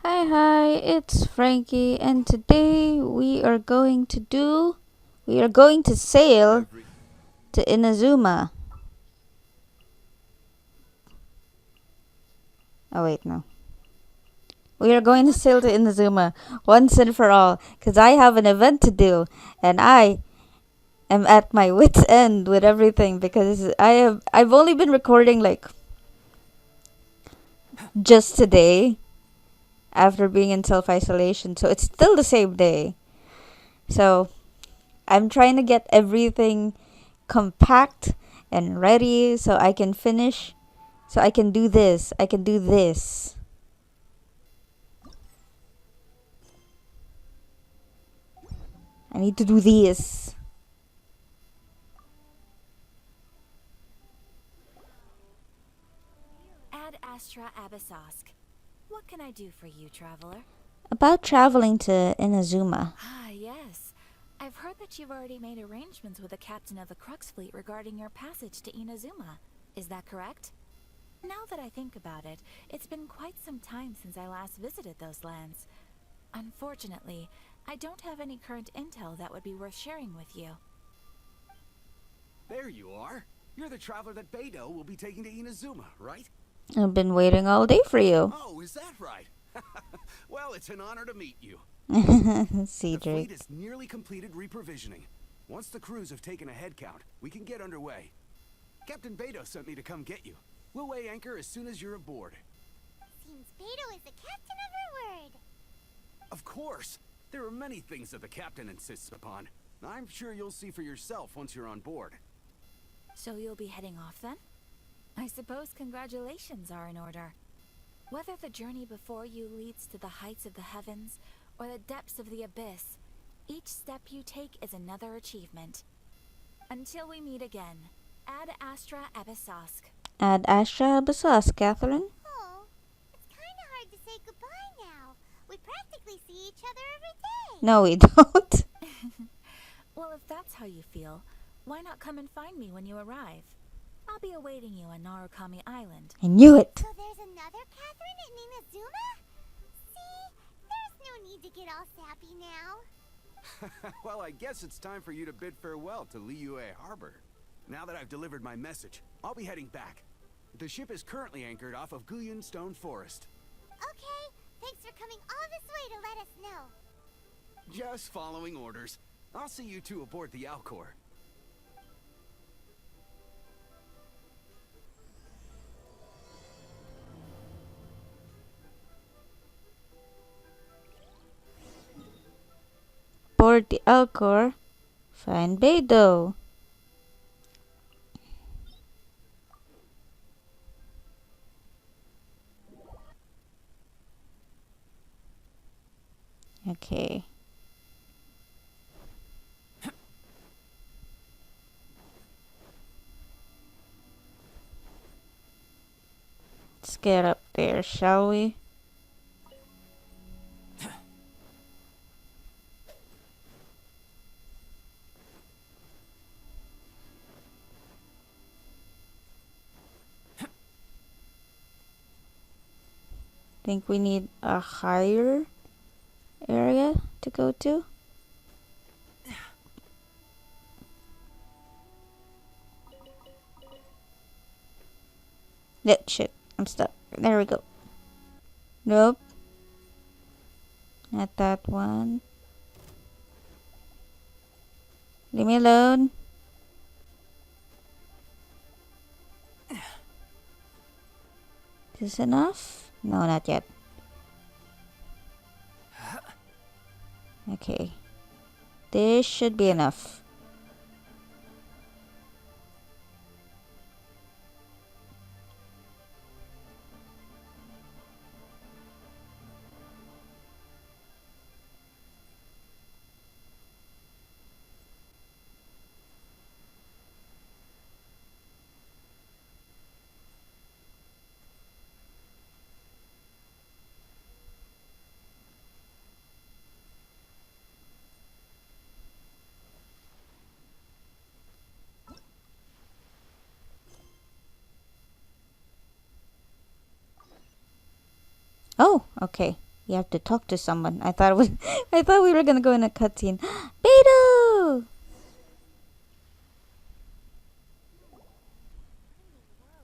Hi, it's Frankie, and today we are going to sail to Inazuma. Oh wait, no. We are going to sail to Inazuma once and for all, because I have an event to do, and I am at my wit's end with everything because I've only been recording like just today after being in self-isolation, so it's still the same day. So I'm trying to get everything compact and ready so I can finish. So I can do this. I can do this. I need to do this. Ad Astra Abyssosque. What can I do for you, traveler? About traveling to Inazuma. Ah, yes. I've heard that you've already made arrangements with the captain of the Crux fleet regarding your passage to Inazuma. Is that correct? Now that I think about it, it's been quite some time since I last visited those lands. Unfortunately, I don't have any current intel that would be worth sharing with you. There you are. You're the traveler that Beidou will be taking to Inazuma, right? I've been waiting all day for you. Oh, is that right? Well, it's an honor to meet you. See, The fleet Drake. is nearly completed reprovisioning. Once the crews have taken a head count, we can get underway. Captain Beidou sent me to come get you. We'll weigh anchor as soon as you're aboard. Seems Beidou is the captain of her word. Of course. There are many things that the captain insists upon. I'm sure you'll see for yourself once you're on board. So you'll be heading off then? I suppose congratulations are in order. Whether the journey before you leads to the heights of the heavens or the depths of the abyss, each step you take is another achievement. Until we meet again, Ad Astra Abyssosque. Ad Astra Basas, Catherine. Oh, it's kind of hard to say goodbye now. We practically see each other every day. No, we don't. Well, if that's how you feel, why not come and find me when you arrive? I'll be awaiting you on Narukami Island. I knew it. So there's another Catherine in Inazuma? See, there's no need to get all sappy now. Well, I guess it's time for you to bid farewell to Liyue Harbor. Now that I've delivered my message, I'll be heading back. The ship is currently anchored off of Guyun Stone Forest. Okay, thanks for coming all this way to let us know. Just following orders. I'll see you two aboard the Alcor. Board the Alcor. Find Beidou. Okay. Let's get up there, shall we? Think we need a higher area to go to. Yeah, shit. I'm stuck. There we go. Nope. Not that one. Leave me alone. Is this enough? No, not yet. Okay. This should be enough. Oh, okay. You have to talk to someone. I thought I thought we were gonna go in a cutscene. Beto!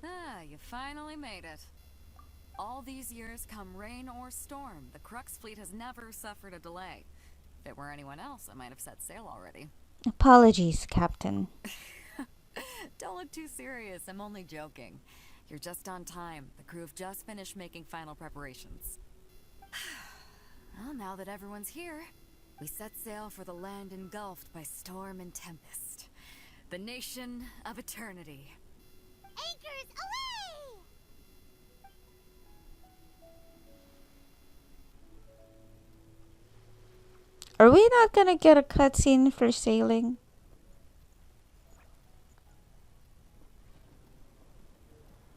Ah, you finally made it. All these years, come rain or storm, the Crux fleet has never suffered a delay. If it were anyone else, I might have set sail already. Apologies, Captain. Don't look too serious, I'm only joking. You're just on time. The crew have just finished making final preparations. Well, now that everyone's here, we set sail for the land engulfed by storm and tempest. The nation of eternity. Anchors away! Are we not gonna get a cutscene for sailing?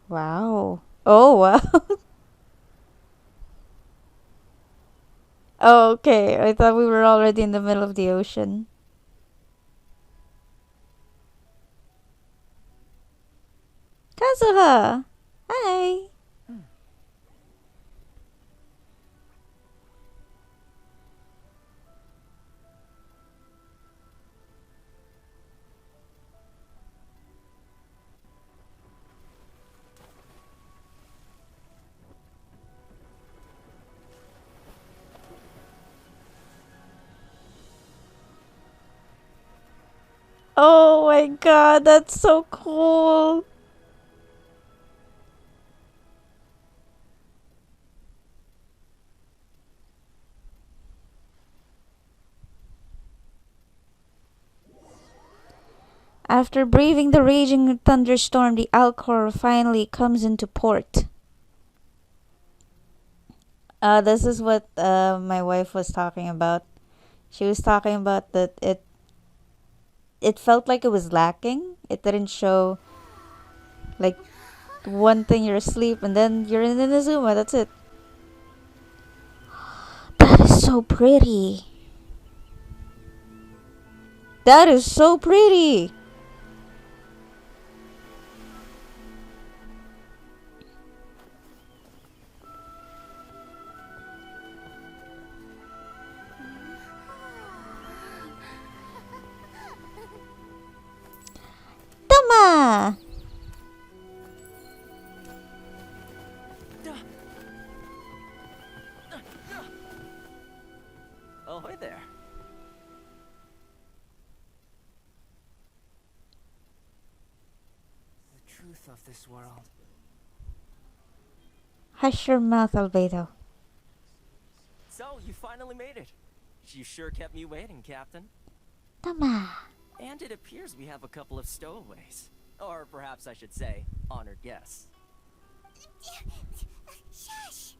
Wow. Oh, wow. Oh, okay. I thought we were already in the middle of the ocean. Kazuha! Hi! Oh my god, that's so cool! After braving the raging thunderstorm, the Alcor finally comes into port. This is what my wife was talking about. She was talking about that it felt like it was lacking. It didn't show like one thing you're asleep and then you're in Inazuma. That's it. That is so pretty. That is so pretty. Tama! Ahoy there. The truth of this world. Hush your mouth, Albedo. So, you finally made it. You sure kept me waiting, Captain. Tama! And it appears we have a couple of stowaways. Or perhaps I should say, honored guests. Shush!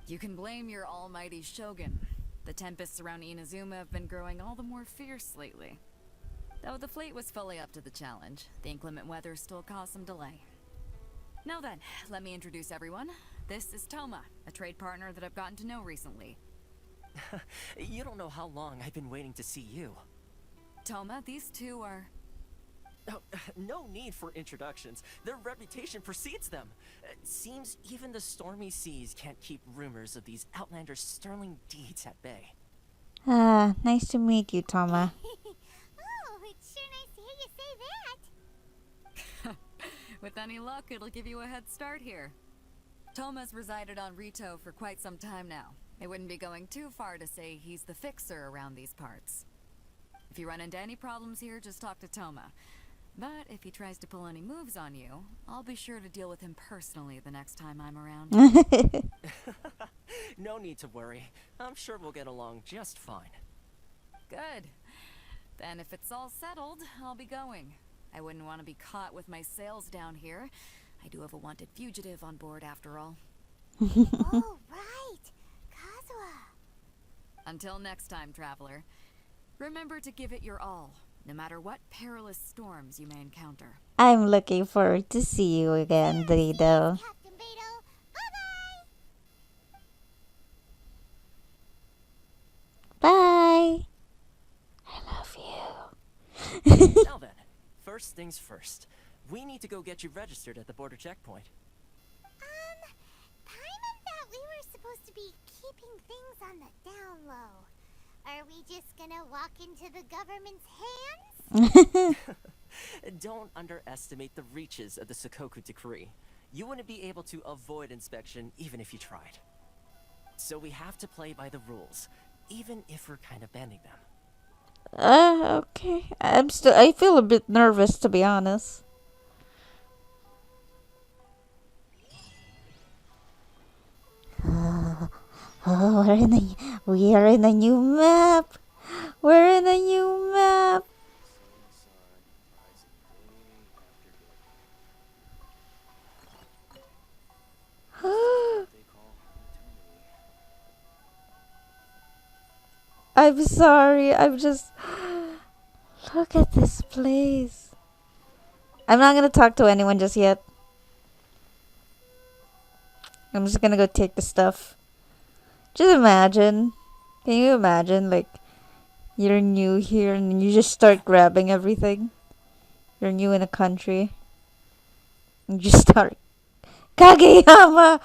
You can blame your almighty shogun. The tempests around Inazuma have been growing all the more fierce lately. Though the fleet was fully up to the challenge, the inclement weather still caused some delay. Now then, let me introduce everyone. This is Toma, a trade partner that I've gotten to know recently. You don't know how long I've been waiting to see you. Toma, these two are... Oh, no need for introductions. Their reputation precedes them. Seems even the stormy seas can't keep rumors of these outlanders' sterling deeds at bay. Ah, nice to meet you, Toma. Oh, it's sure nice to hear you say that. With any luck, it'll give you a head start here. Toma's resided on Rito for quite some time now. It wouldn't be going too far to say he's the fixer around these parts. If you run into any problems here, just talk to Toma. But if he tries to pull any moves on you, I'll be sure to deal with him personally the next time I'm around. No need to worry. I'm sure we'll get along just fine. Good. Then if it's all settled, I'll be going. I wouldn't want to be caught with my sails down here. I do have a wanted fugitive on board after all. Oh, right. Kazuha. Until next time, traveler. Remember to give it your all, no matter what perilous storms you may encounter. I'm looking forward to see you again, Beto. Captain Beto. Bye-bye. Bye! I love you. Now then, first things first. We need to go get you registered at the border checkpoint. Paimon thought we were supposed to be keeping on the down low. Are we just gonna walk into the government's hands? Don't underestimate the reaches of the Sakoku decree. You wouldn't be able to avoid inspection even if you tried. So we have to play by the rules, even if we're kind of bending them. Okay. I feel a bit nervous, to be honest. Oh, we are in a new map. We're in a new map. I'm sorry. I'm just. Look at this place. I'm not gonna talk to anyone just yet. I'm just gonna go take the stuff. Just imagine. Can you imagine, like, you're new here and you just start grabbing everything? You're new in a country. And you just start. Kageyama!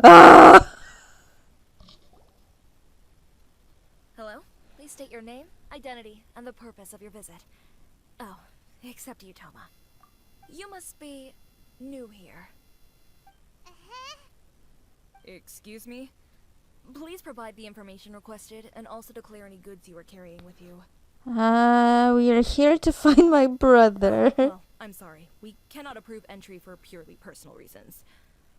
Ah! Hello? Please state your name, identity, and the purpose of your visit. Oh, except you, Toma. You must be new here. Excuse me? Please provide the information requested and also declare any goods you are carrying with you. We are here to find my brother. Well, I'm sorry. We cannot approve entry for purely personal reasons.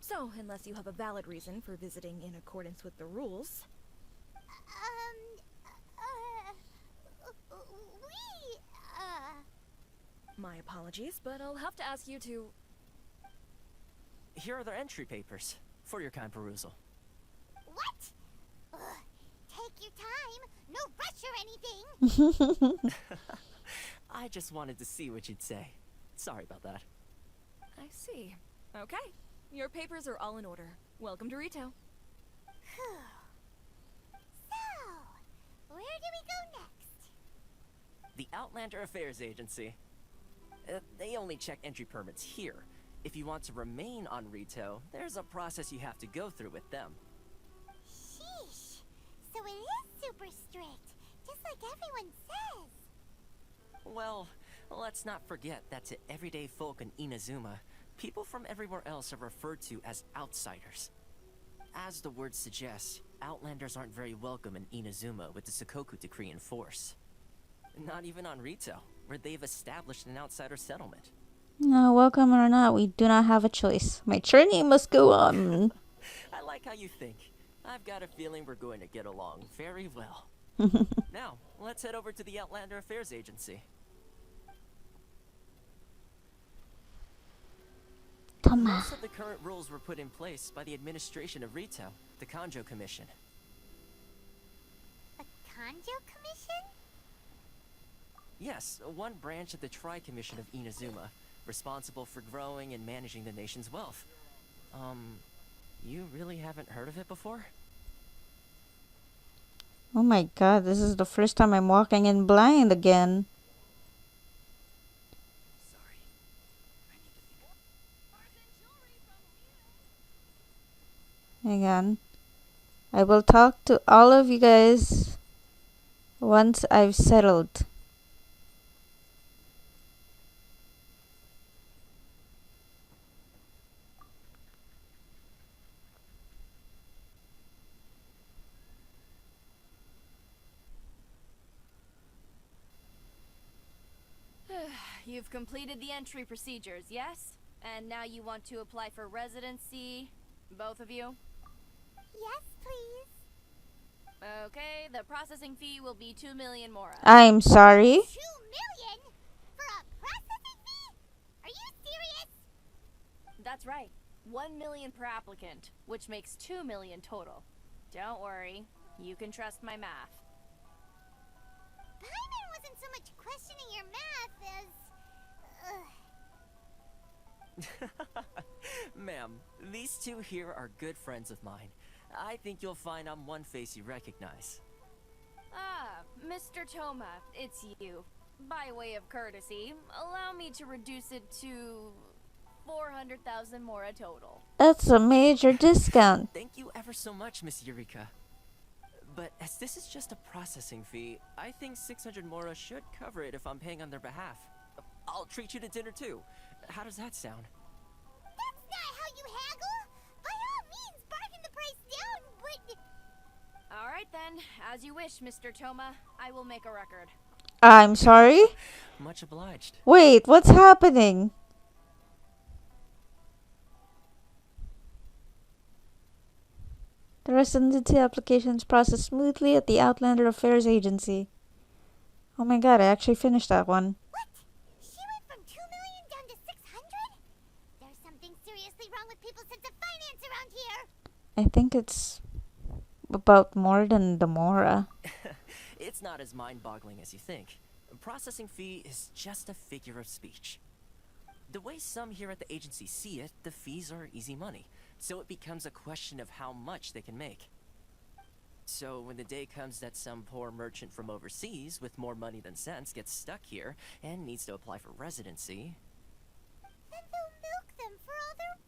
So, unless you have a valid reason for visiting in accordance with the rules... My apologies, but I'll have to ask you to... Here are their entry papers, for your kind perusal. What? Take your time. No rush or anything. I just wanted to see what you'd say. Sorry about that. I see. Okay. Your papers are all in order. Welcome to Rito. So, where do we go next? The Outlander Affairs Agency. They only check entry permits here. If you want to remain on Rito, there's a process you have to go through with them. Sheesh. So it is super strict, just like everyone says. Well, let's not forget that to everyday folk in Inazuma, people from everywhere else are referred to as outsiders. As the word suggests, Outlanders aren't very welcome in Inazuma with the Sakoku decree in force. Not even on Rito, where they've established an outsider settlement. No, welcome or not, we do not have a choice. My journey must go on. I like how you think. I've got a feeling we're going to get along very well. Now, let's head over to the Outlander Affairs Agency. Most of the current rules were put in place by the administration of Rito, the Kanjo Commission. A Kanjo Commission? Yes, one branch of the Tri-Commission of Inazuma, responsible for growing and managing the nation's wealth. You really haven't heard of it before? Oh my god, this is the first time I'm walking in blind again. Sorry. Hang on. I will talk to all of you guys once I've settled. You've completed the entry procedures, yes? And now you want to apply for residency, both of you? Yes, please. Okay, the processing fee will be 2 million mora. I'm sorry. 2 million? For a processing fee? Are you serious? That's right. 1 million per applicant, which makes 2 million total. Don't worry, you can trust my math. Paimon wasn't so much questioning your math as... Ma'am, these two here are good friends of mine. I think you'll find I'm one face you recognize. Ah, Mr. Toma, it's you. By way of courtesy, allow me to reduce it to 400,000 mora total. That's a major discount. Thank you ever so much, Miss Eureka. But as this is just a processing fee, I think 600 Mora should cover it if I'm paying on their behalf. I'll treat you to dinner too. How does that sound? That's not how you haggle! By all means, bargain the price down, but... Alright then, as you wish, Mr. Toma. I will make a record. I'm sorry? Much obliged. Wait, what's happening? The residency applications processed smoothly at the Outlander Affairs Agency. Oh my god, I actually finished that one. What? She went from 2 million down to 600? There's something seriously wrong with people's sense of finance around here! I think it's about more than the Mora. It's not as mind-boggling as you think. A processing fee is just a figure of speech. The way some here at the agency see it, the fees are easy money, so it becomes a question of how much they can make. So when the day comes that some poor merchant from overseas with more money than sense gets stuck here and needs to apply for residency... Then they'll milk them for all they're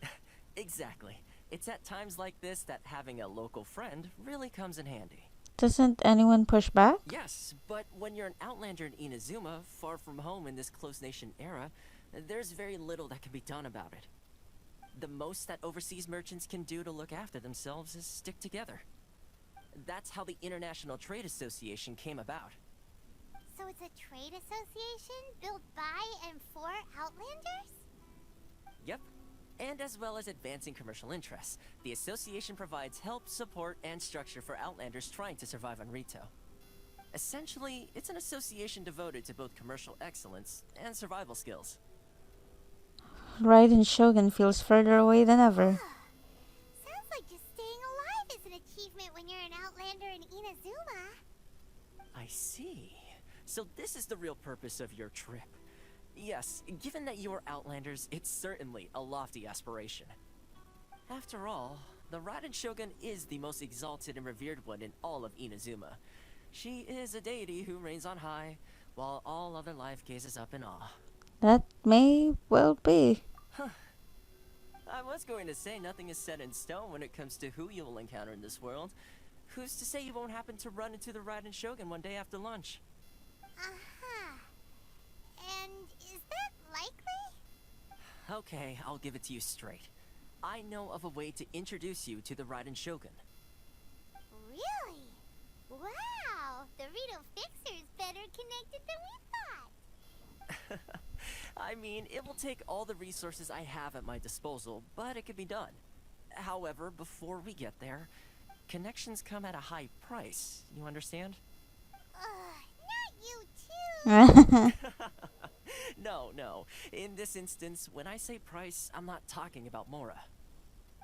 worth! Exactly. It's at times like this that having a local friend really comes in handy. Doesn't anyone push back? Yes, but when you're an outlander in Inazuma, far from home in this closed nation era, there's very little that can be done about it. The most that overseas merchants can do to look after themselves is stick together. That's how the International Trade Association came about. So it's a trade association built by and for Outlanders? Yep. And as well as advancing commercial interests, the association provides help, support, and structure for Outlanders trying to survive on Rito. Essentially, it's an association devoted to both commercial excellence and survival skills. Raiden Shogun feels further away than ever. Sounds like just staying alive is an achievement when you're an Outlander in Inazuma. I see. So this is the real purpose of your trip. Yes, given that you are Outlanders, it's certainly a lofty aspiration. After all, the Raiden Shogun is the most exalted and revered one in all of Inazuma. She is a deity who reigns on high, while all other life gazes up in awe. That may well be. I was going to say nothing is set in stone when it comes to who you will encounter in this world. Who's to say you won't happen to run into the Raiden Shogun one day after lunch? Uh-huh. And is that likely? Okay, I'll give it to you straight. I know of a way to introduce you to the Raiden Shogun. Really? Wow! The Rito Fixer is better connected than we thought! I mean, it will take all the resources I have at my disposal, but it can be done. However, before we get there, connections come at a high price, you understand? Not you too! No. In this instance, when I say price, I'm not talking about Mora.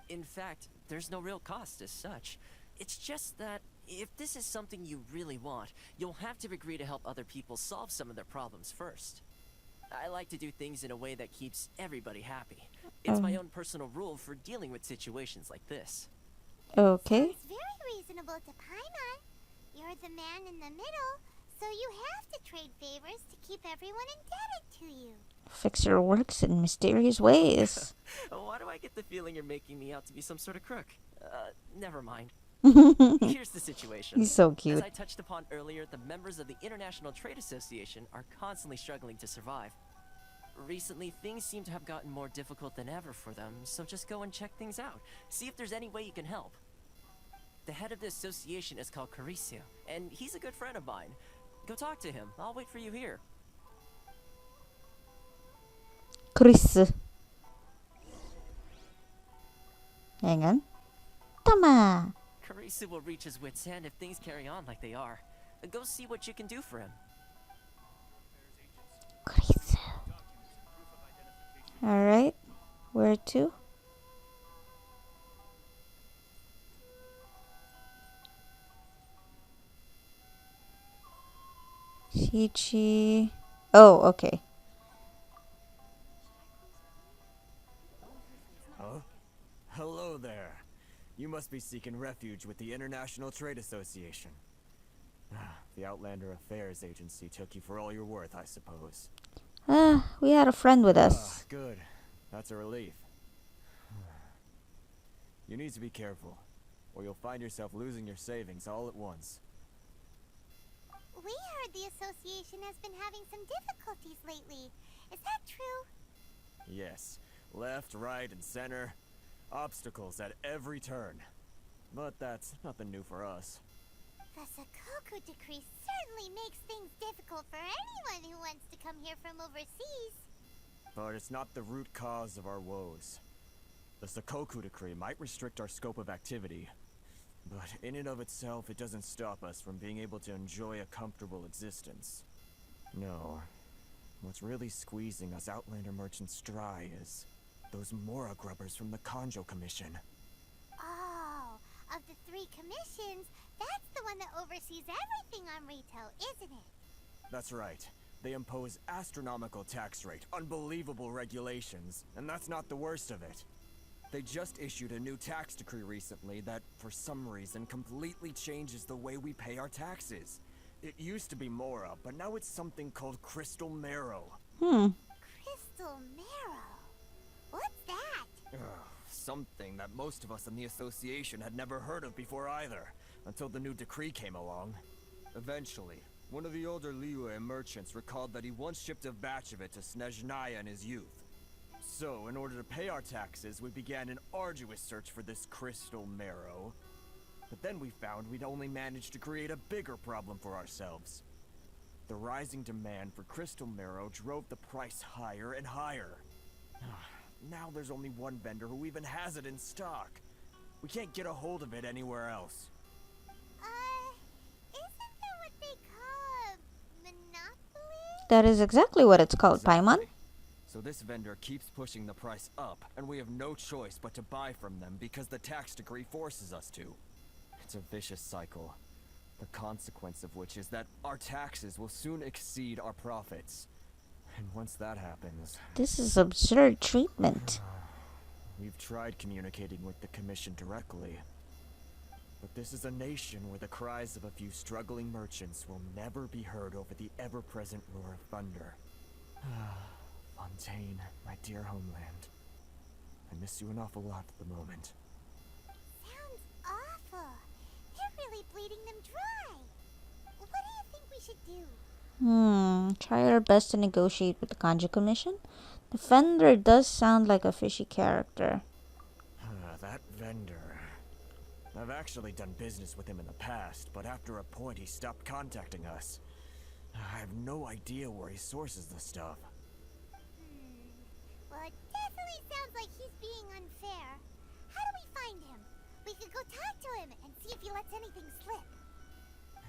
In fact, there's no real cost as such. It's just that if this is something you really want, you'll have to agree to help other people solve some of their problems first. I like to do things in a way that keeps everybody happy. It's my own personal rule for dealing with situations like this. Okay. It's very reasonable to Paimon. You're the man in the middle, so you have to trade favors to keep everyone indebted to you. Fixer works in mysterious ways. Why do I get the feeling you're making me out to be some sort of crook? Never mind. Here's the situation. He's so cute. As I touched upon earlier, the members of the International Trade Association are constantly struggling to survive. Recently, things seem to have gotten more difficult than ever for them, so just go and check things out. See if there's any way you can help. The head of the association is called Karisu, and he's a good friend of mine. Go talk to him. I'll wait for you here. Chris. Hang on. Tama. Karisu will reach his wit's end if things carry on like they are. Go see what you can do for him. Chris. Alright. Where to? Shichi. Oh, okay. Huh? Hello there. You must be seeking refuge with the International Trade Association. The Outlander Affairs Agency took you for all you're worth, I suppose. We had a friend with us. Good. That's a relief. You need to be careful. or you'll find yourself losing your savings all at once. We heard the association has been having some difficulties lately. Is that true? Yes, left, right, and center. Obstacles at every turn. But that's nothing new for us. The Sakoku decree certainly makes things difficult for anyone who wants to come here from overseas. But it's not the root cause of our woes. The Sakoku decree might restrict our scope of activity, but in and of itself, it doesn't stop us from being able to enjoy a comfortable existence. No. What's really squeezing us Outlander merchants dry is those Mora grubbers from the Kanjo Commission. Oh, of the 3 commissions, that's the one that oversees everything on Rito, isn't it? That's right. They impose astronomical tax rate, unbelievable regulations, and that's not the worst of it. They just issued a new tax decree recently that, for some reason, completely changes the way we pay our taxes. It used to be Mora, but now it's something called Crystal Marrow. Crystal Marrow? What's that? Something that most of us in the association had never heard of before either, until the new decree came along. Eventually, one of the older Liyue merchants recalled that he once shipped a batch of it to Snezhnaya in his youth. So, in order to pay our taxes, we began an arduous search for this Crystal Marrow. But then we found we'd only managed to create a bigger problem for ourselves. The rising demand for Crystal Marrow drove the price higher and higher. Now there's only one vendor who even has it in stock. We can't get a hold of it anywhere else. Isn't that what they call a monopoly? That is exactly what it's called, Paimon. So this vendor keeps pushing the price up, and we have no choice but to buy from them because the tax decree forces us to. It's a vicious cycle, the consequence of which is that our taxes will soon exceed our profits. And once that happens... This is absurd treatment. We've tried communicating with the Commission directly. But this is a nation where the cries of a few struggling merchants will never be heard over the ever-present roar of thunder. Fontaine, my dear homeland. I miss you an awful lot at the moment. Sounds awful. They're really bleeding them dry. What do you think we should do? Try our best to negotiate with the Kanji Commission. The vendor does sound like a fishy character. That vendor. I've actually done business with him in the past, but after a point he stopped contacting us. I have no idea where he sources the stuff. Well, it definitely sounds like he's being unfair. How do we find him? We could go talk to him and see if he lets anything slip.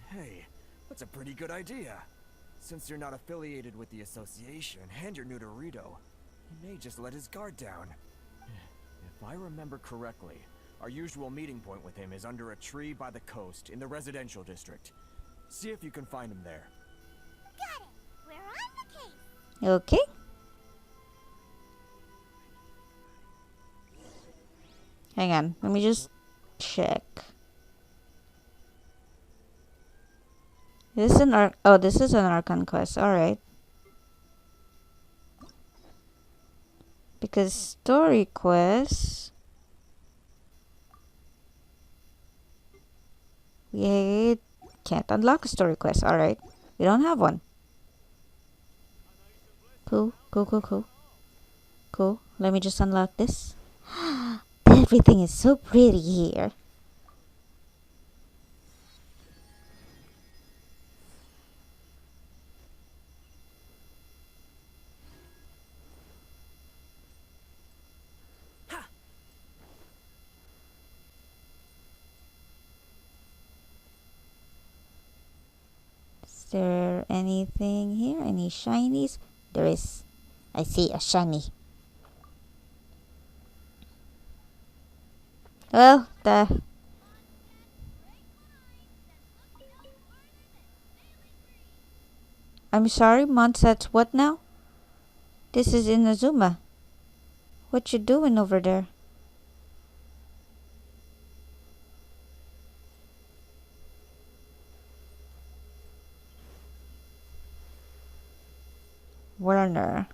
Hey, that's a pretty good idea. Since you're not affiliated with the association and you're new to Rito, he may just let his guard down. If I remember correctly, our usual meeting point with him is under a tree by the coast in the residential district. See if you can find him there. Got it. We're on the case. Okay. Hang on, let me just check. This is an Archon quest, alright. Because story quests... We can't unlock a story quest, alright. We don't have one. Cool. Cool, let me just unlock this. Everything is so pretty here. Is there anything here? Any shinies? There is. I see a shiny. Well, I'm sorry, Monset's what now? This is Inazuma. What you doing over there? Werner.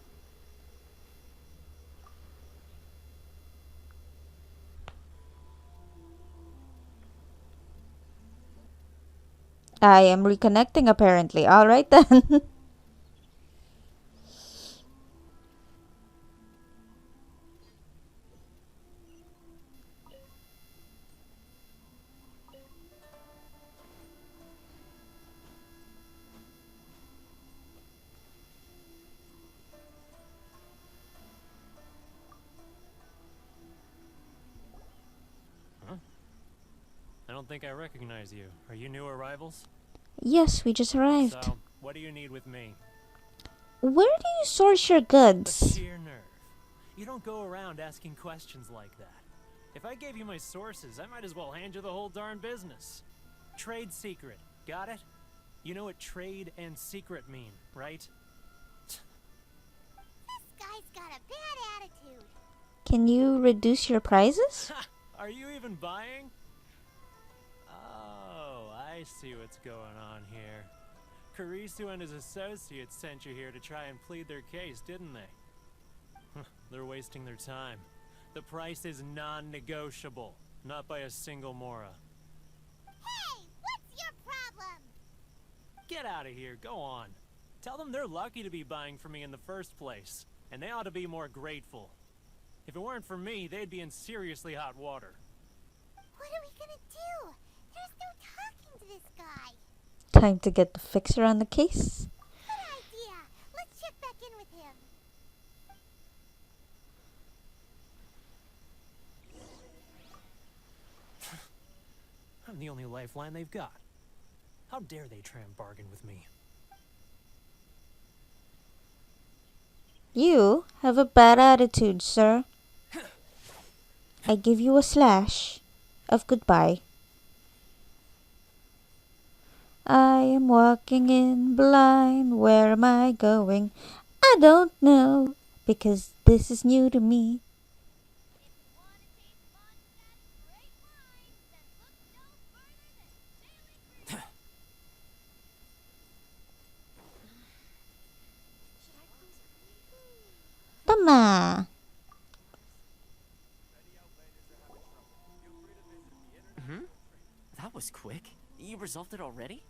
I am reconnecting apparently. Alright then. I don't think I recognize you. Are you new arrivals? Yes, we just arrived. So, what do you need with me? Where do you source your The goods? sheer nerve. You don't go around asking questions like that. If I gave you my sources, I might as well hand you the whole darn business. Trade secret. Got it? You know what trade and secret mean, right? This guy's got a bad attitude. Can you reduce your prices? Are you even buying? Oh, I see what's going on here. Karisu and his associates sent you here to try and plead their case, didn't they? They're wasting their time. The price is non-negotiable, not by a single Mora. Hey, what's your problem? Get out of here, go on. Tell them they're lucky to be buying from me in the first place, and they ought to be more grateful. If it weren't for me, they'd be in seriously hot water. What are we gonna do? There's no talking to this guy. Time to get the fixer on the case. Good idea. Let's check back in with him. I'm the only lifeline they've got. How dare they try and bargain with me? You have a bad attitude, sir. I give you a slash of goodbye. I am walking in blind. Where am I going? I don't know, because this is new to me. Tama. That was quick. You resolved it already?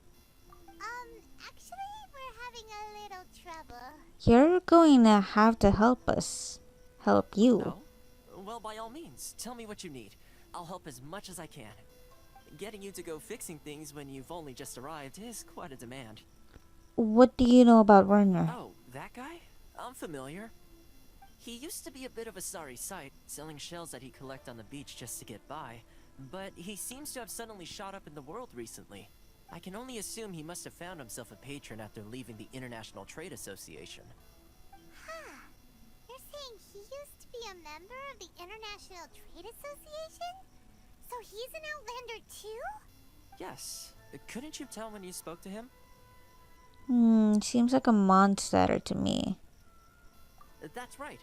Actually, we're having a little trouble. You're going to have to help us. Help you. No? Well, by all means, tell me what you need. I'll help as much as I can. Getting you to go fixing things when you've only just arrived is quite a demand. What do you know about Werner? Oh, that guy? I'm familiar. He used to be a bit of a sorry sight, selling shells that he collect on the beach just to get by. But he seems to have suddenly shot up in the world recently. I can only assume he must have found himself a patron after leaving the International Trade Association. Huh. You're saying he used to be a member of the International Trade Association? So he's an Outlander too? Yes. Couldn't you tell when you spoke to him? Seems like a Mondstatter to me. That's right.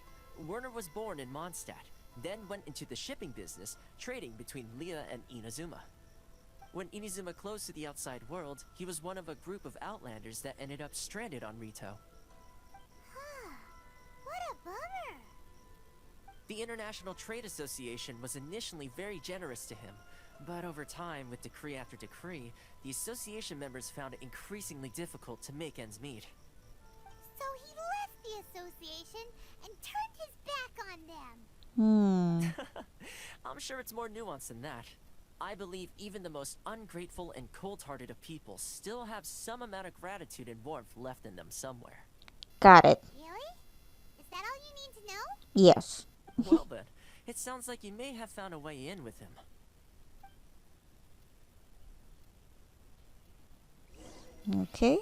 Werner was born in Mondstadt, then went into the shipping business, trading between Leah and Inazuma. When Inazuma closed to the outside world, he was one of a group of Outlanders that ended up stranded on Rito. Huh. What a bummer. The International Trade Association was initially very generous to him, but over time, with decree after decree, the association members found it increasingly difficult to make ends meet. So he left the association and turned his back on them. I'm sure it's more nuanced than that. I believe even the most ungrateful and cold-hearted of people still have some amount of gratitude and warmth left in them somewhere. Got it. Really? Is that all you need to know? Yes. Well then, it sounds like you may have found a way in with him. Okay.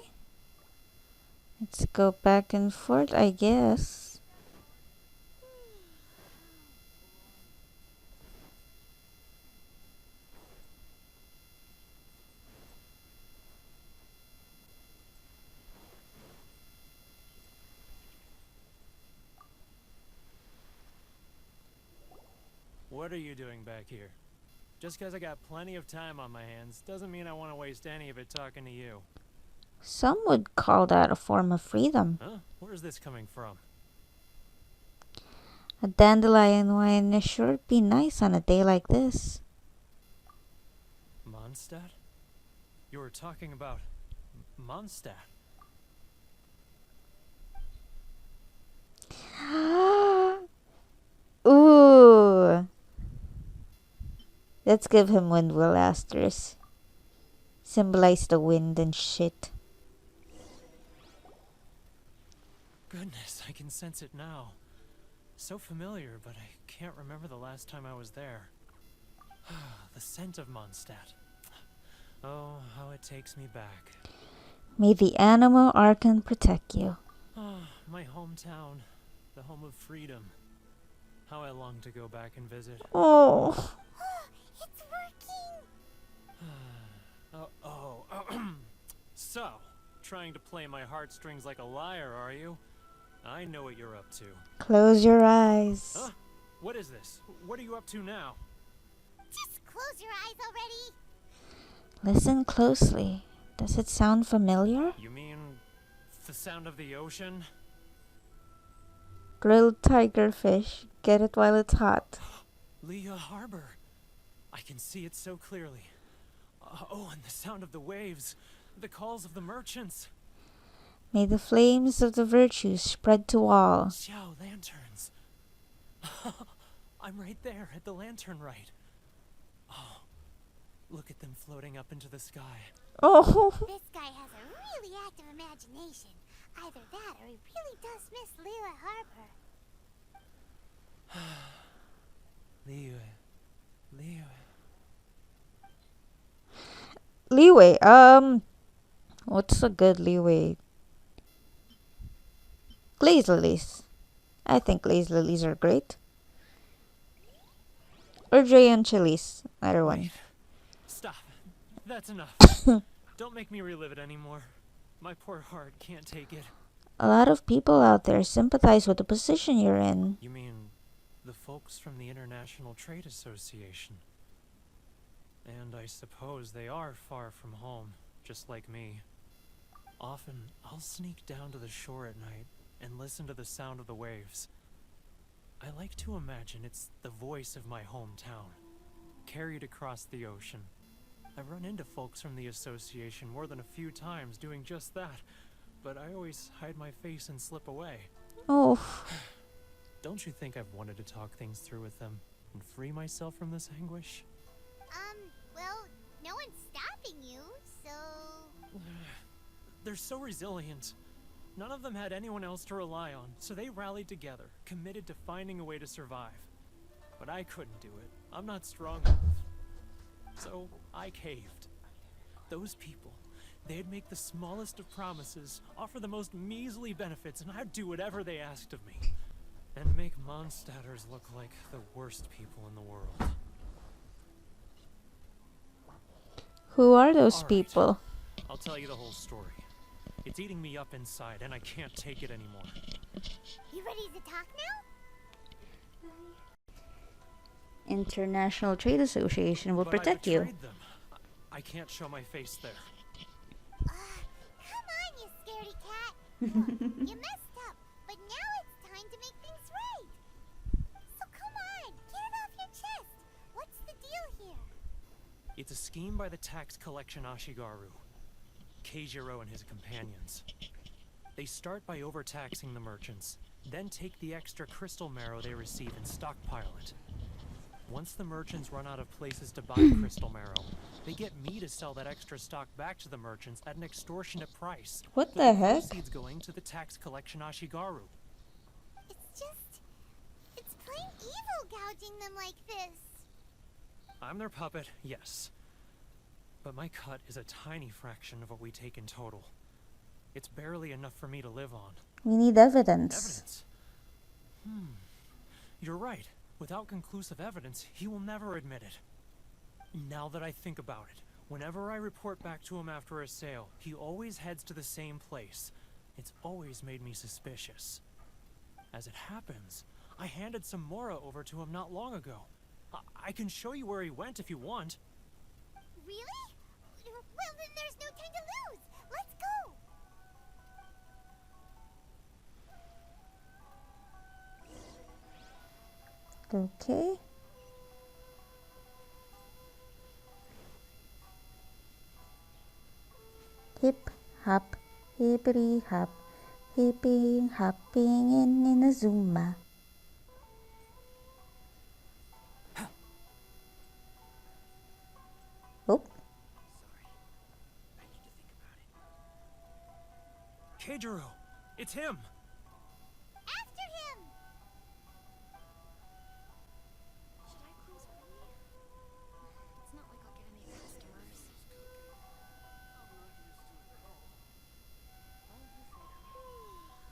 Let's go back and forth, I guess. What are you doing back here? Just because I got plenty of time on my hands doesn't mean I want to waste any of it talking to you. Some would call that a form of freedom. Huh? Where's this coming from? A dandelion wine sure be nice on a day like this. Mondstadt? You were talking about Mondstadt. Ooh. Let's give him Windwell Asters. Symbolize the wind and shit. Goodness, I can sense it now. So familiar, but I can't remember the last time I was there. The scent of Mondstadt. Oh, how it takes me back. May the animal archon protect you. My hometown, the home of freedom. How I long to go back and visit. Oh. It's working! So, trying to play my heartstrings like a liar, are you? I know what you're up to. Close your eyes. Huh? What is this? What are you up to now? Just close your eyes already! Listen closely. Does it sound familiar? You mean the sound of the ocean? Grilled tigerfish. Get it while it's hot. Leah Harbor. I can see it so clearly. Oh, and the sound of the waves. The calls of the merchants. May the flames of the virtues spread to all. Xiao lanterns. I'm right there at the lantern right. Oh, look at them floating up into the sky. Oh. This guy has a really active imagination. Either that or he really does miss Leela Harbor. Leeway. What's a good leeway? Glaze lilies. I think glaze lilies are great. Or Jayan chilies. Either one. Wait. Stop. That's enough. Don't make me relive it anymore. My poor heart can't take it. A lot of people out there sympathize with the position you're in. You mean the folks from the International Trade Association? And I suppose they are far from home, just like me. Often, I'll sneak down to the shore at night and listen to the sound of the waves. I like to imagine it's the voice of my hometown, carried across the ocean. I've run into folks from the association more than a few times doing just that, but I always hide my face and slip away. Oh. Don't you think I've wanted to talk things through with them and free myself from this anguish? Well, no one's stopping you, so... They're so resilient. None of them had anyone else to rely on, so they rallied together, committed to finding a way to survive. But I couldn't do it. I'm not strong enough. So I caved. Those people, they'd make the smallest of promises, offer the most measly benefits, and I'd do whatever they asked of me. And make Mondstadters look like the worst people in the world. Who are those All right. people? I'll tell you the whole story. It's eating me up inside, and I can't take it anymore. You ready to talk now? International Trade Association will But protect I you. betrayed them. I can't show my face there. Come on, you scaredy cat. Look, you messed up, but now it's time to make things right. So come on, get it off your chest. What's the deal here? It's a scheme by the tax collection Ashigaru, Keijiro and his companions. They start by overtaxing the merchants, then take the extra crystal marrow they receive and stockpile it. Once the merchants run out of places to buy crystal marrow, they get me to sell that extra stock back to the merchants at an extortionate price. What the heck? Proceeds going to the tax collection Ashigaru. It's plain evil gouging them like this. I'm their puppet, yes. But my cut is a tiny fraction of what we take in total. It's barely enough for me to live on. We need evidence. Evidence? You're right. Without conclusive evidence, he will never admit it. Now that I think about it, whenever I report back to him after a sale, he always heads to the same place. It's always made me suspicious. As it happens, I handed some Mora over to him not long ago. I can show you where he went if you want. Really? Well, then there's no time to lose. Let's go. Okay. Hip hop, hippity hop, hipping hopping in Inazuma. Oh, Keijiro! It's him! After him! Should I close early? It's not like I'll get any customers.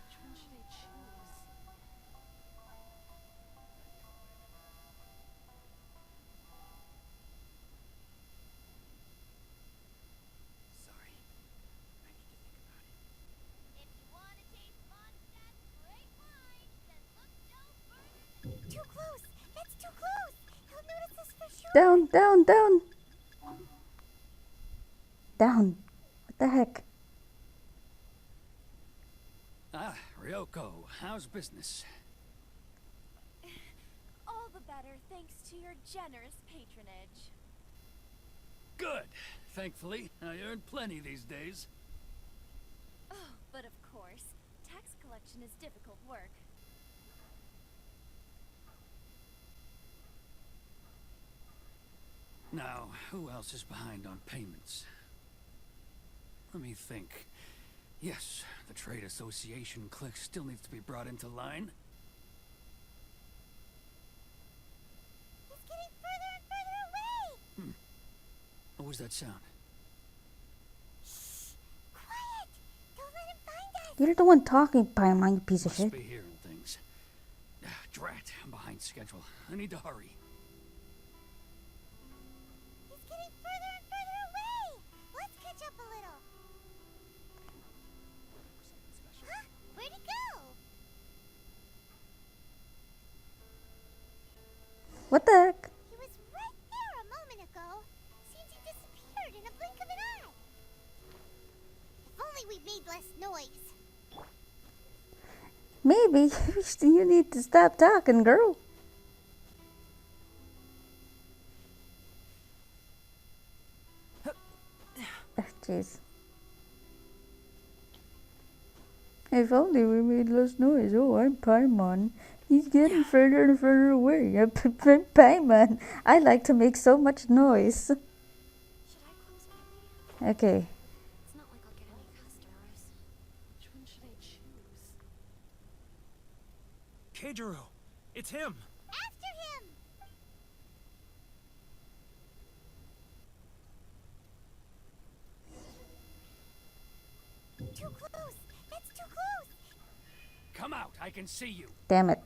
Which one should I choose? Sorry. I need to think about it. If you want to taste Mondstadt's great wine, then look no further. Too close! That's too close! He'll notice us for sure! down, down, down. Down. What the heck? Ah, Ryoko, how's business? All the better thanks to your generous patronage. Good. Thankfully, I earn plenty these days. Oh, but of course, tax collection is difficult work. Now, who else is behind on payments? Let me think. Yes, the trade association clique still needs to be brought into line. He's getting further and further away! What was that sound? Quiet! Don't let him find us! You're the one talking, Paimon, you piece of Must shit. be hearing things. Drat, I'm behind schedule. I need to hurry. He's getting further and further away! Let's catch up a little. Huh? Where'd he go? What the heck? He was right there a moment ago. Seems he disappeared in a blink of an eye. If only we made less noise. Maybe you need to stop talking, girl. Jeez. If only we made less noise. Oh, I'm Paimon. He's getting further and further away. I'm Paimon. I like to make so much noise. Should I close early? Okay. It's not like I'll get any customers. Which one should I choose? Keijiro! It's him! After him! Too close! That's too close! Come out, I can see you. Damn it.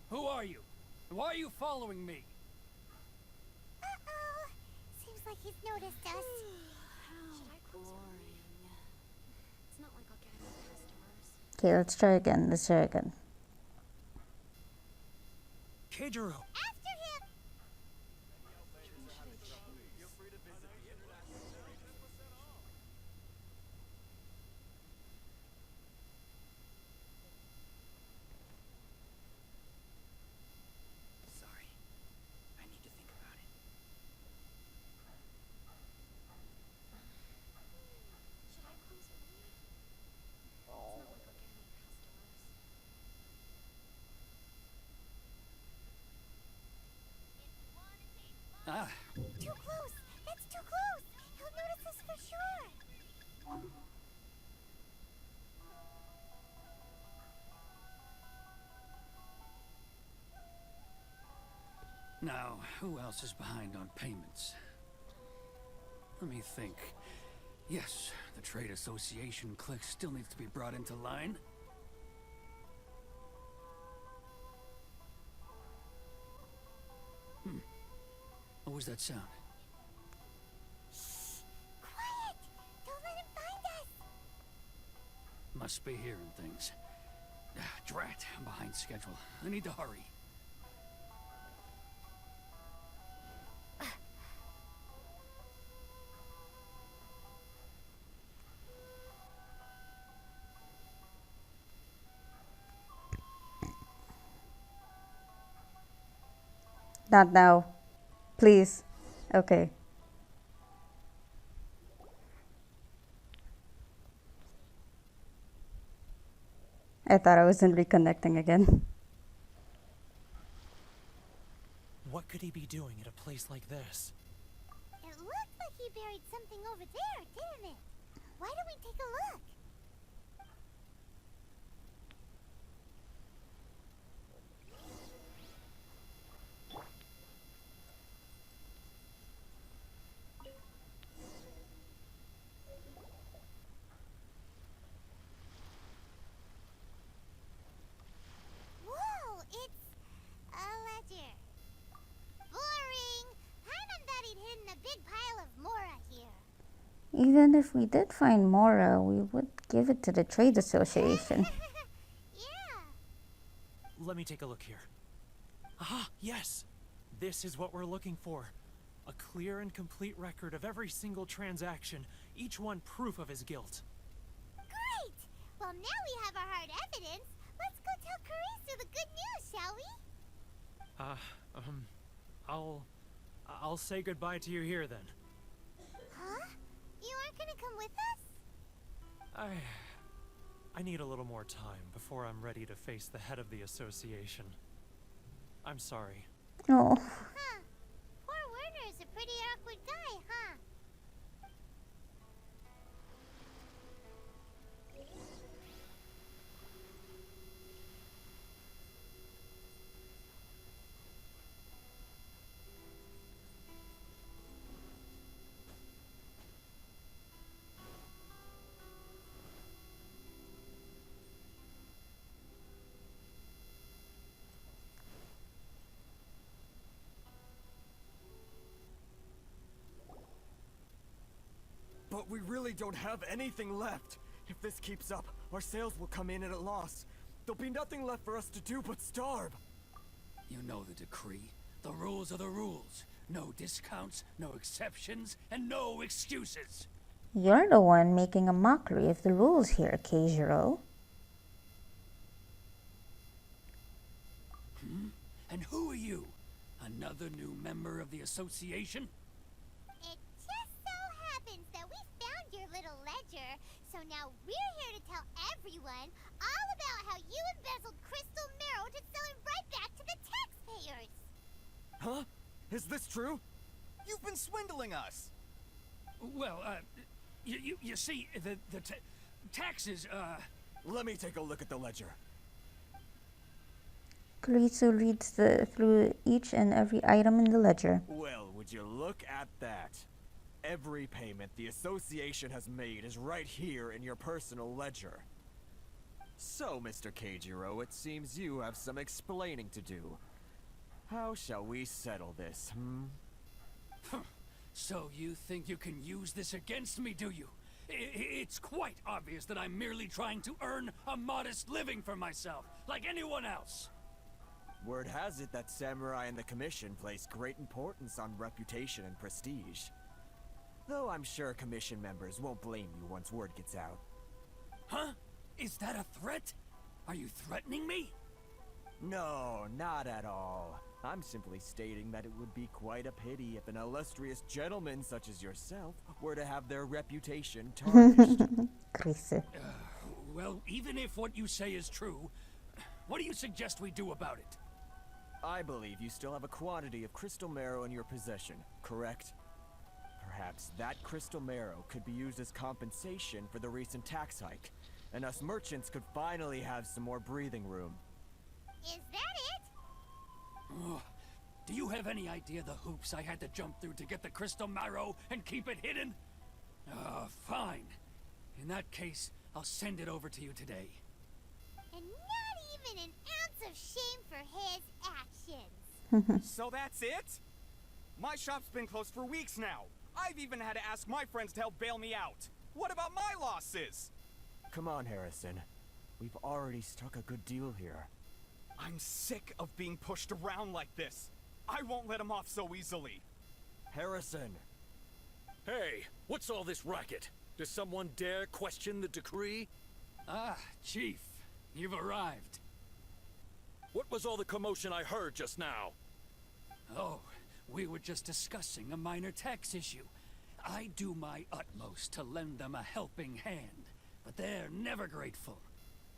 Who are you? Why are you following me? Uh-oh! Seems like he's noticed us. Should I close early? It's not like I'll get any customers. Okay, let's try again. Let's try again. Keijiro! After him! Which one should I choose? Sorry. I need to think about it. Should I close early? It's not like I'll get any customers. Ah, Too close! That's too close! He'll notice us for sure! now, who else is behind on payments? Let me think. Yes, the trade association clique still needs to be brought into line. What was that sound? Quiet! Don't let him find us! Must be hearing things. Drat, I'm behind schedule. I need to hurry. Not now. Please. Okay. I thought I wasn't reconnecting again. What could he be doing at a place like this? It looked like he buried something over there, didn't it? Why don't we take a look? Whoa, it's a ledger. Boring. Paimon thought he'd hidden a big pile of Mora here. Even if we did find Mora, we would give it to the trade association. Yeah. Let me take a look here. Ah, yes! This is what we're looking for. A clear and complete record of every single transaction, each one proof of his guilt. Great! Well, now we have our hard evidence. Let's go tell Karisu the good news, shall we? I'll say goodbye to you here then. Huh? You aren't gonna come with us? I need a little more time before I'm ready to face the head of the association. I'm sorry. Oh. Huh. Poor Werner's a pretty awkward guy, huh? But we really don't have anything left. If this keeps up, our sales will come in at a loss. There'll be nothing left for us to do but starve. You know the decree. The rules are the rules. No discounts, no exceptions, and no excuses. You're the one making a mockery of the rules here, Keijiro. And who are you? Another new member of the association? It just so happens that we found your little ledger, so now we're here to tell everyone all about how you embezzled crystal marrow to sell it right back to the taxpayers. Huh? Is this true? You've been swindling us! Well, you see, the taxes, Let me take a look at the ledger. Karisu reads through each and every item in the ledger. Well, would you look at that? Every payment the association has made is right here in your personal ledger. So, Mr. Keijiro, it seems you have some explaining to do. How shall we settle this, So you think you can use this against me, do you? It's quite obvious that I'm merely trying to earn a modest living for myself, like anyone else. Word has it that samurai and the commission place great importance on reputation and prestige. Though I'm sure commission members won't blame you once word gets out. Huh? Is that a threat? Are you threatening me? No, not at all. I'm simply stating that it would be quite a pity if an illustrious gentleman such as yourself were to have their reputation tarnished. Karisu. Well, even if what you say is true, what do you suggest we do about it? I believe you still have a quantity of crystal marrow in your possession, correct? Perhaps that crystal marrow could be used as compensation for the recent tax hike, and us merchants could finally have some more breathing room. Is that it? Do you have any idea the hoops I had to jump through to get the crystal marrow and keep it hidden? Fine. In that case, I'll send it over to you today. And not even an ounce of shame for his actions. So that's it? My shop's been closed for weeks now. I've even had to ask my friends to help bail me out. What about my losses? Come on, Harrison. We've already struck a good deal here. I'm sick of being pushed around like this. I won't let him off so easily. Harrison! Hey, what's all this racket? Does someone dare question the decree? Ah, Chief, you've arrived. What was all the commotion I heard just now? Oh, we were just discussing a minor tax issue. I do my utmost to lend them a helping hand, but they're never grateful.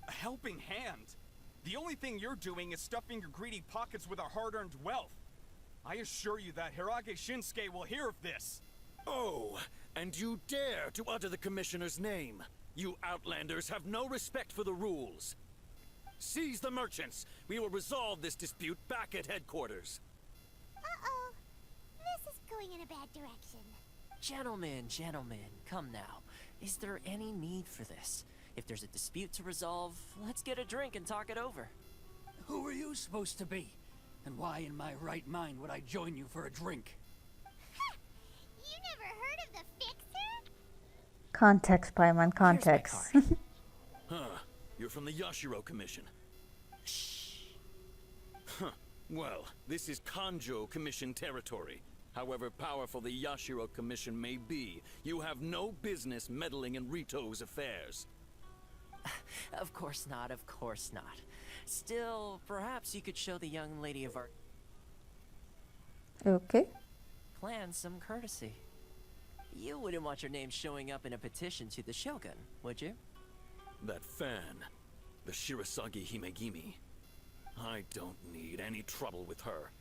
A helping hand? The only thing you're doing is stuffing your greedy pockets with our hard-earned wealth. I assure you that Hirage Shinsuke will hear of this. Oh, and you dare to utter the Commissioner's name. You Outlanders have no respect for the rules. Seize the merchants. We will resolve this dispute back at headquarters. Uh-oh. This is going in a bad direction. Gentlemen, come now. Is there any need for this? If there's a dispute to resolve, let's get a drink and talk it over. Who are you supposed to be? And why in my right mind would I join you for a drink? You never heard of the Fixer? Context, Paimon, context. Huh. You're from the Yashiro Commission. Shh. Huh. Well, this is Kanjo Commission territory. However powerful the Yashiro Commission may be, you have no business meddling in Rito's affairs. Of course not, of course not. Still, perhaps you could show the young lady of our Okay. clan some courtesy. You wouldn't want your name showing up in a petition to the Shogun, would you? That fan, the Shirasagi Himegimi. I don't need any trouble with her.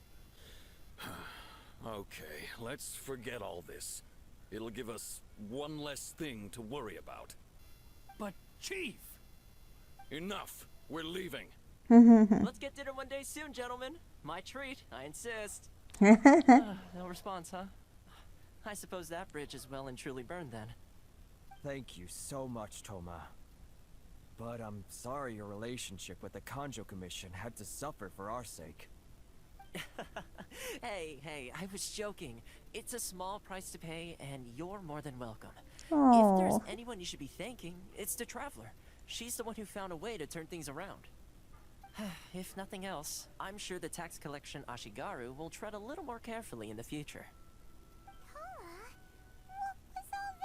Okay, let's forget all this. It'll give us one less thing to worry about. But, Chief! Enough! We're leaving. Let's get dinner one day soon, gentlemen. My treat, I insist. No response, huh? I suppose that bridge is well and truly burned then. Thank you so much, Toma. But I'm sorry your relationship with the Kanjo Commission had to suffer for our sake. Hey, I was joking. It's a small price to pay, and you're more than welcome. Aww. If there's anyone you should be thanking, it's the Traveler. She's the one who found a way to turn things around. If nothing else, I'm sure the tax collection Ashigaru will tread a little more carefully in the future. What was all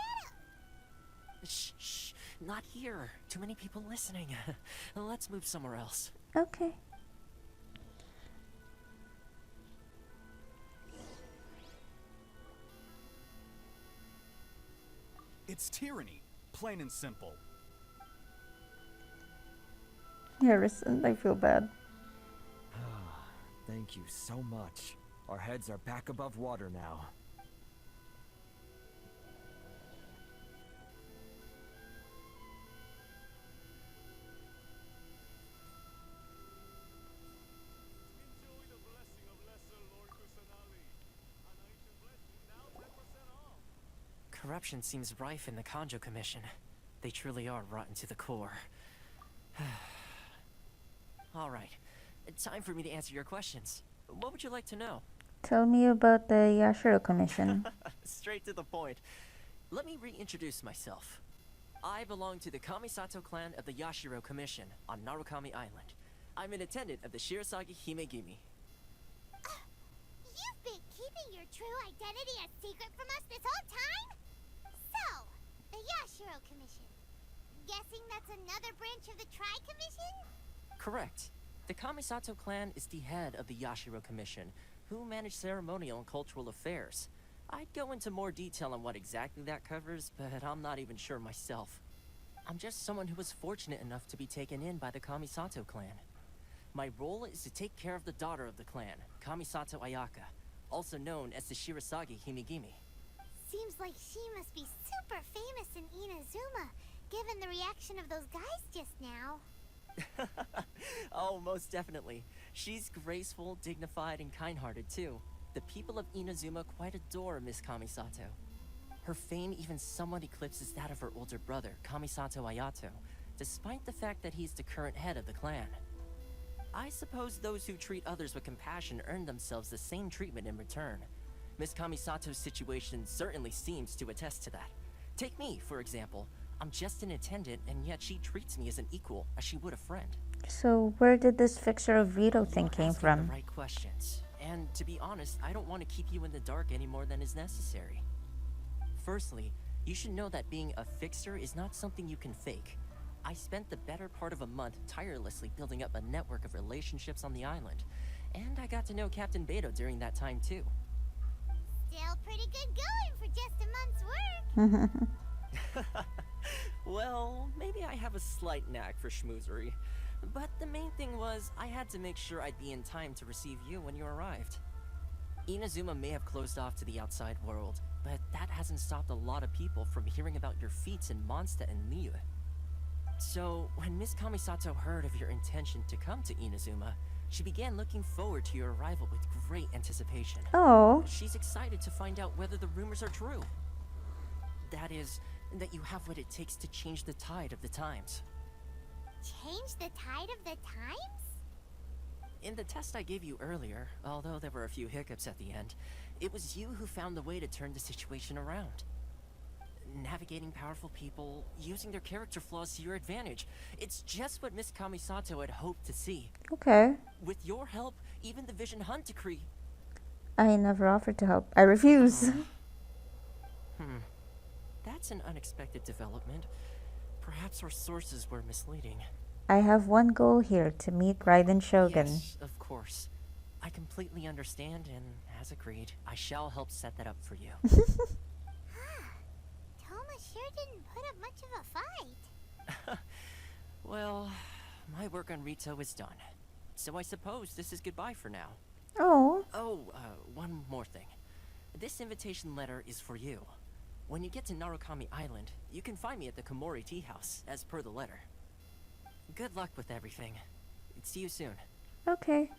that? Shh, not here. Too many people listening. Let's move somewhere else. Okay. It's tyranny, plain and simple. Harrison, I feel bad. Thank you so much. Our heads are back above water now. Corruption seems rife in the Kanjo Commission. They truly are rotten to the core. Alright, time for me to answer your questions. What would you like to know? Tell me about the Yashiro Commission. Straight to the point. Let me reintroduce myself. I belong to the Kamisato clan of the Yashiro Commission on Narukami Island. I'm an attendant of the Shirasagi Himegimi. You've been keeping your true identity a secret from us this whole time? So, the Yashiro Commission. Guessing that's another branch of the Tri-Commission? Correct. The Kamisato clan is the head of the Yashiro Commission, who manage ceremonial and cultural affairs. I'd go into more detail on what exactly that covers, but I'm not even sure myself. I'm just someone who was fortunate enough to be taken in by the Kamisato clan. My role is to take care of the daughter of the clan, Kamisato Ayaka, also known as the Shirasagi Himegimi. Seems like she must be super famous in Inazuma, given the reaction of those guys just now. Oh, most definitely. She's graceful, dignified, and kind-hearted too. The people of Inazuma quite adore Miss Kamisato. Her fame even somewhat eclipses that of her older brother, Kamisato Ayato, despite the fact that he's the current head of the clan. I suppose those who treat others with compassion earn themselves the same treatment in return. Miss Kamisato's situation certainly seems to attest to that. Take me, for example. I'm just an attendant, and yet she treats me as an equal, as she would a friend. So, where did this fixer of Rito thing came from? The right questions. And to be honest, I don't want to keep you in the dark any more than is necessary. Firstly, you should know that being a fixer is not something you can fake. I spent the better part of a month tirelessly building up a network of relationships on the island, and I got to know Captain Beto during that time too. Still pretty good going for just a month's work. Well, maybe I have a slight knack for schmoozery. But the main thing was, I had to make sure I'd be in time to receive you when you arrived. Inazuma may have closed off to the outside world, but that hasn't stopped a lot of people from hearing about your feats in Mondstadt and Liyue. So, when Miss Kamisato heard of your intention to come to Inazuma, she began looking forward to your arrival with great anticipation. Oh. She's excited to find out whether the rumors are true. That is, that you have what it takes to change the tide of the times. Change the tide of the times? In the test I gave you earlier, although there were a few hiccups at the end, it was you who found the way to turn the situation around. Navigating powerful people, using their character flaws to your advantage. It's just what Miss Kamisato had hoped to see. Okay. With your help, even the Vision Hunt decree. I never offered to help. I refuse. That's an unexpected development. Perhaps our sources were misleading. I have one goal here, to meet Raiden Shogun. Yes, of course. I completely understand, and as agreed, I shall help set that up for you. Toma sure didn't put up much of a fight. Well, my work on Rito is done. So I suppose this is goodbye for now. Oh. One more thing. This invitation letter is for you. When you get to Narukami Island, you can find me at the Komori Tea House, as per the letter. Good luck with everything. See you soon. Okay.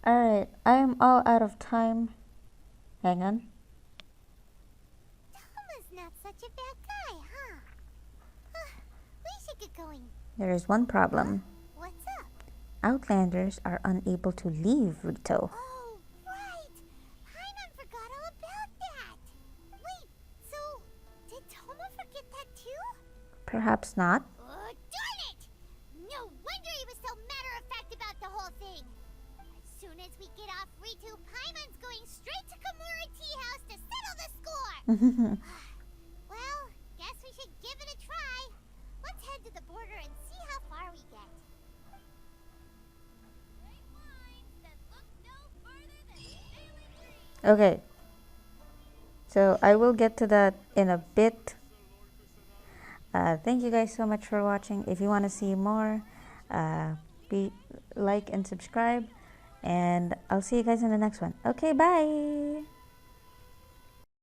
Alright, I am all out of time. Hang on. Toma's not such a bad guy, huh? We should get going. There is one problem. What's up? Outlanders are unable to leave Rito. Oh, right! Paimon forgot all about that! Wait, so did Toma forget that too? Perhaps not. Oh, darn it! No wonder he was so matter-of-fact about the whole thing! As soon as we get off Ritu, Paimon's going straight to Komori Tea House to settle the score! Well, guess we should give it a try. Let's head to the border and see how far we get. Okay. So I will get to that in a bit. Thank you guys so much for watching. If you want to see more, be like and subscribe. And I'll see you guys in the next one. Okay, bye!